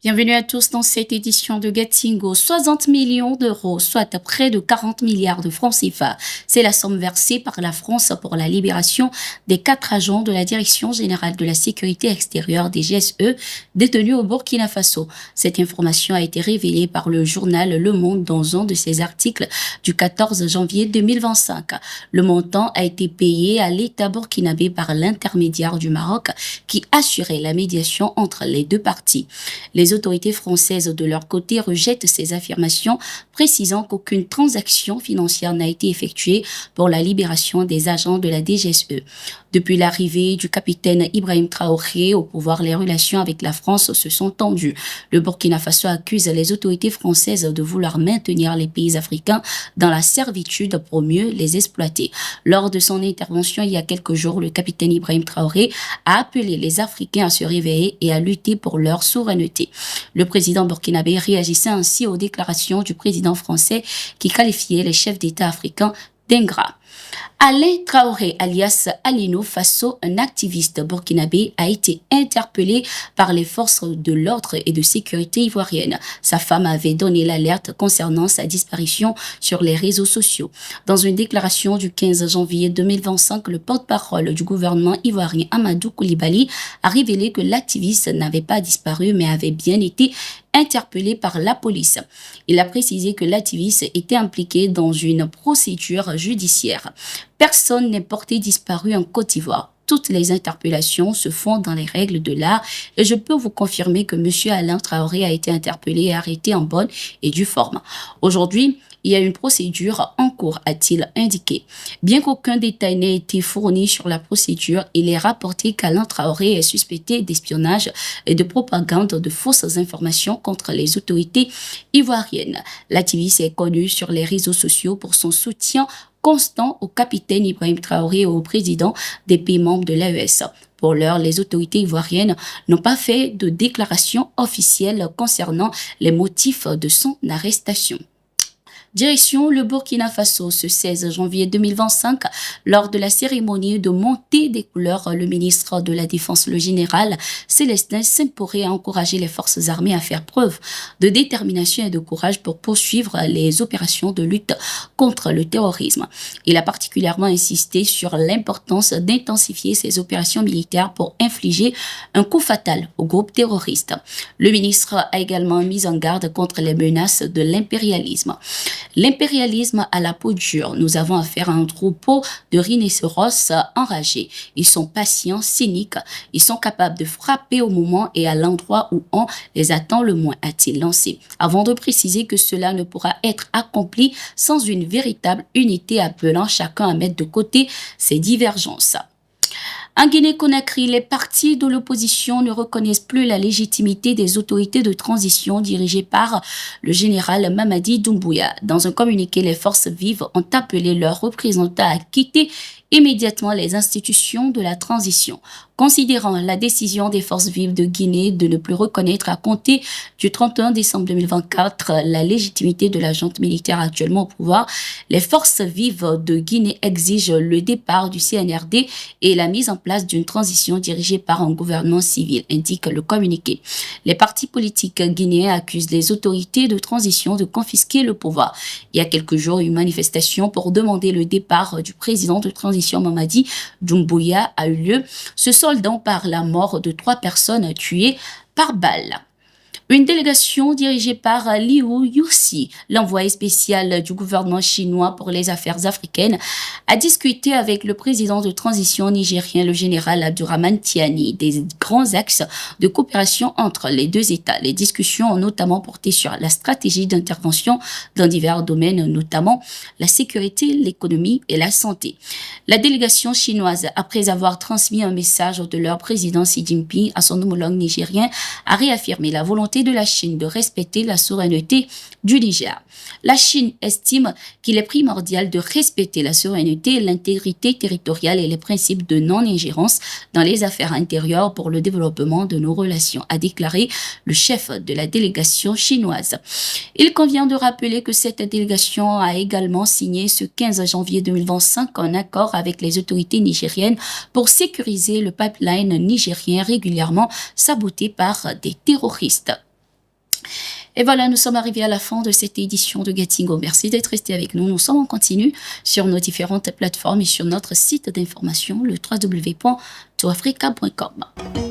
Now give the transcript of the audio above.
Bienvenue à tous dans cette édition de Getsingo. 60 millions d'euros, soit près de 40 milliards de francs CFA. C'est la somme versée par la France pour la libération des 4 agents de la Direction générale de la sécurité extérieure des GSE détenus au Burkina Faso. Cette information a été révélée par le journal Le Monde dans un de ses articles du 14 janvier 2025. Le montant a été payé à l'État burkinabé par l'intermédiaire du Maroc qui assurait la médiation entre les deux parties. Les autorités françaises, de leur côté, rejettent ces affirmations, précisant qu'aucune transaction financière n'a été effectuée pour la libération des agents de la DGSE. Depuis l'arrivée du capitaine Ibrahim Traoré au pouvoir, les relations avec la France se sont tendues. Le Burkina Faso accuse les autorités françaises de vouloir maintenir les pays africains dans la servitude pour mieux les exploiter. Lors de son intervention il y a quelques jours, le capitaine Ibrahim Traoré a appelé les Africains à se réveiller et à lutter pour leur souveraineté. Le président burkinabé réagissait ainsi aux déclarations du président français qui qualifiait les chefs d'État africains d'ingrats. Alain Traoré, alias Alino Faso, un activiste burkinabé, a été interpellé par les forces de l'ordre et de sécurité ivoiriennes. Sa femme avait donné l'alerte concernant sa disparition sur les réseaux sociaux. Dans une déclaration du 15 janvier 2025, le porte-parole du gouvernement ivoirien Amadou Koulibaly a révélé que l'activiste n'avait pas disparu mais avait bien été interpellé par la police. Il a précisé que l'activiste était impliqué dans une procédure judiciaire. Personne n'est porté disparu en Côte d'Ivoire. Toutes les interpellations se font dans les règles de l'art et je peux vous confirmer que M. Alain Traoré a été interpellé et arrêté en bonne et due forme. Aujourd'hui, il y a une procédure en cours, a-t-il indiqué. Bien qu'aucun détail n'ait été fourni sur la procédure, il est rapporté qu'Alain Traoré est suspecté d'espionnage et de propagande de fausses informations contre les autorités ivoiriennes. L'activiste est connu sur les réseaux sociaux pour son soutien constant au capitaine Ibrahim Traoré et au président des pays membres de l'AES. Pour l'heure, les autorités ivoiriennes n'ont pas fait de déclaration officielle concernant les motifs de son arrestation. Direction le Burkina Faso ce 16 janvier 2025, lors de la cérémonie de montée des couleurs, le ministre de la Défense, le général Célestin Sempore, a encouragé les forces armées à faire preuve de détermination et de courage pour poursuivre les opérations de lutte contre le terrorisme. Il a particulièrement insisté sur l'importance d'intensifier ces opérations militaires pour infliger un coup fatal aux groupes terroristes. Le ministre a également mis en garde contre les menaces de l'impérialisme. L'impérialisme à la peau dure. Nous avons affaire à un troupeau de rhinocéros enragés. Ils sont patients, cyniques. Ils sont capables de frapper au moment et à l'endroit où on les attend le moins, a-t-il lancé, avant de préciser que cela ne pourra être accompli sans une véritable unité, appelant chacun à mettre de côté ses divergences. En Guinée-Conakry, les partis de l'opposition ne reconnaissent plus la légitimité des autorités de transition dirigées par le général Mamadi Doumbouya. Dans un communiqué, les forces vives ont appelé leurs représentants à quitter immédiatement les institutions de la transition. Considérant la décision des forces vives de Guinée de ne plus reconnaître à compter du 31 décembre 2024 la légitimité de la junte militaire actuellement au pouvoir, les forces vives de Guinée exigent le départ du CNRD et la mise en place d'une transition dirigée par un gouvernement civil, indique le communiqué. Les partis politiques guinéens accusent les autorités de transition de confisquer le pouvoir. Il y a quelques jours, une manifestation pour demander le départ du président de transition Mamadi Doumbouya a eu lieu, se soldant par la mort de 3 personnes tuées par balle. Une délégation dirigée par Liu Yuxi, l'envoyé spécial du gouvernement chinois pour les affaires africaines, a discuté avec le président de transition nigérien, le général Abdourahmane Tiani, des grands axes de coopération entre les deux États. Les discussions ont notamment porté sur la stratégie d'intervention dans divers domaines, notamment la sécurité, l'économie et la santé. La délégation chinoise, après avoir transmis un message de leur président Xi Jinping à son homologue nigérien, a réaffirmé la volonté de la Chine de respecter la souveraineté du Niger. La Chine estime qu'il est primordial de respecter la souveraineté, l'intégrité territoriale et les principes de non-ingérence dans les affaires intérieures pour le développement de nos relations, a déclaré le chef de la délégation chinoise. Il convient de rappeler que cette délégation a également signé ce 15 janvier 2025 un accord avec les autorités nigériennes pour sécuriser le pipeline nigérien régulièrement saboté par des terroristes. Et voilà, nous sommes arrivés à la fin de cette édition de Getingo. Merci d'être resté avec nous. Nous sommes en continu sur nos différentes plateformes et sur notre site d'information, le www.toafrica.com.